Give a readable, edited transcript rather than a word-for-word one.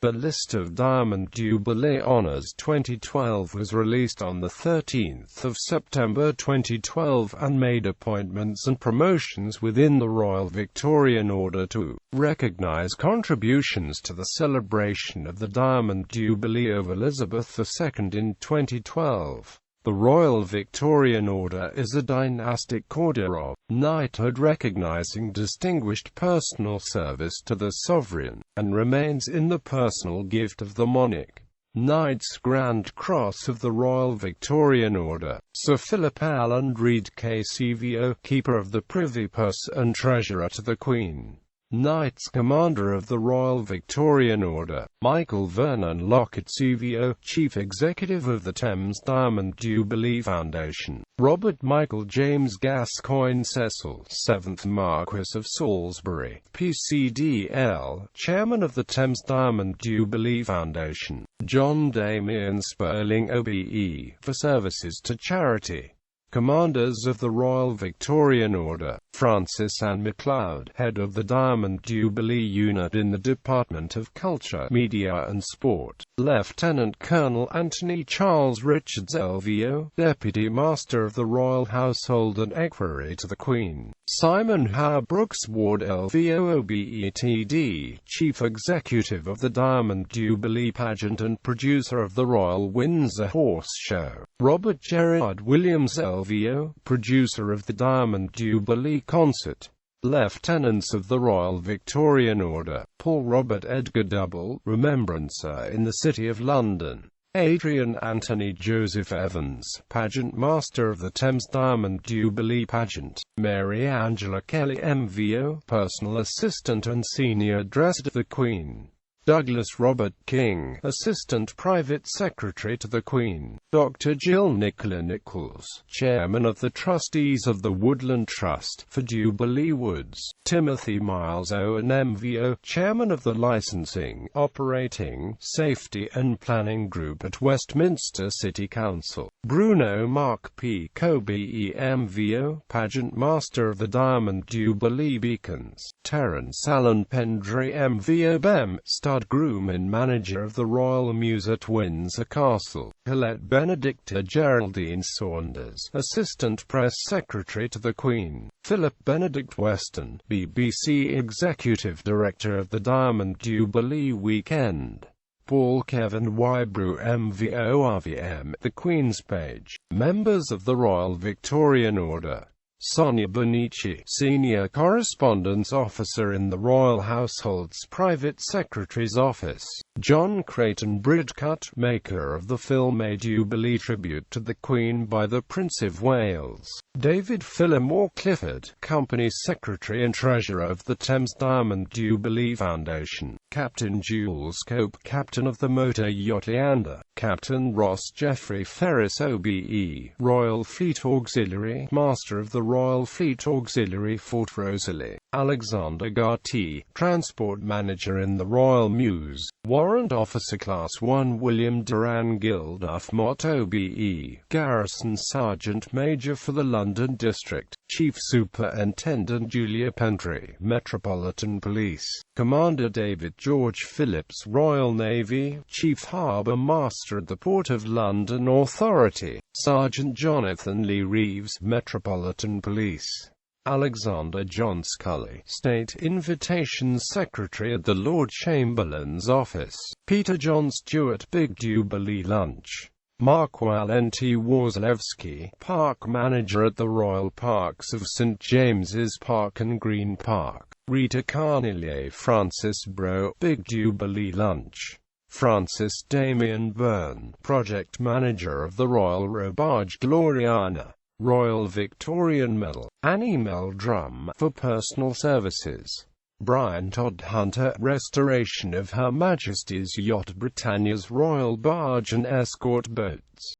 The list of Diamond Jubilee Honours 2012 was released on 13 September 2012 and made appointments and promotions within the Royal Victorian Order to recognise contributions to the celebration of the Diamond Jubilee of Elizabeth II in 2012. The Royal Victorian Order is a dynastic order of knighthood recognising distinguished personal service to the sovereign, and remains in the personal gift of the monarch. Knights Grand Cross of the Royal Victorian Order, Sir Philip Allen Reid KCVO, Keeper of the Privy Purse and Treasurer to the Queen. Knights Commander of the Royal Victorian Order, Michael Vernon Lockett CVO, Chief Executive of the Thames Diamond Jubilee Foundation, Robert Michael James Gascoigne Cecil, 7th Marquess of Salisbury, PCDL, Chairman of the Thames Diamond Jubilee Foundation, John Damian Spurling OBE, for services to charity. Commanders of the Royal Victorian Order, Francis Anne MacLeod, Head of the Diamond Jubilee Unit in the Department of Culture, Media and Sport, Lieutenant Colonel Anthony Charles Richards LVO, Deputy Master of the Royal Household and Equerry to the Queen, Simon Howe Brooks Ward LVO OBETD, Chief Executive of the Diamond Jubilee Pageant and producer of the Royal Windsor Horse Show, Robert Gerard Williams LVO, producer of the Diamond Jubilee Concert. Lieutenants of the Royal Victorian Order, Paul Robert Edgar Double, Remembrancer in the City of London. Adrian Anthony Joseph Evans, Pageant Master of the Thames Diamond Jubilee Pageant. Mary Angela Kelly MVO, Personal Assistant and Senior Dresser to the Queen. Douglas Robert King, Assistant Private Secretary to the Queen. Dr. Jill Nicola Nichols, Chairman of the Trustees of the Woodland Trust for Jubilee Woods. Timothy Miles Owen MVO, Chairman of the Licensing, Operating, Safety and Planning Group at Westminster City Council. Bruno Mark P. Kobe MVO, Pageant Master of the Diamond Jubilee Beacons. Terence Allen Pendry MVO BEM, Stud Groom and Manager of the Royal Mews at Windsor Castle. Colette Benedicta Geraldine Saunders, Assistant Press Secretary to the Queen. Philip Benedict Weston, BBC Executive Director of the Diamond Jubilee Weekend. Paul Kevin Wybrew MVO RVM, The Queen's Page. Members of the Royal Victorian Order. Sonia Bonici, Senior Correspondence Officer in the Royal Household's Private Secretary's Office. John Creighton Bridcut, maker of the film A Jubilee Tribute to the Queen by the Prince of Wales. David Phillimore Clifford, Company Secretary and Treasurer of the Thames Diamond Jubilee Foundation. Captain Jules Cope, Captain of the Motor Yacht Leander. Captain Ross Jeffrey Ferris OBE, Royal Fleet Auxiliary, Master of the Royal Fleet Auxiliary Fort Rosalie. Alexander Garty, Transport Manager in the Royal Mews. Warrant Officer Class 1 William Duran Gilduff Mott OBE, Garrison Sergeant Major for the London District. Chief Superintendent Julia Pendry, Metropolitan Police. Commander David George Phillips, Royal Navy. Chief Harbour Master at the Port of London Authority. Sergeant Jonathan Lee Reeves, Metropolitan Police. Alexander John Scully, State Invitations Secretary at the Lord Chamberlain's Office. Peter John Stewart, Big Jubilee Lunch. Mark Walenti Warzlewski, Park Manager at the Royal Parks of St James's Park and Green Park. Rita Carnelier Francis Bro, Big Jubilee Lunch. Francis Damien Byrne, Project Manager of the Royal Robarge Gloriana. Royal Victorian Medal, Annie Meldrum, for personal services. Brian Todd Hunter, restoration of Her Majesty's Yacht Britannia's Royal Barge and Escort Boats.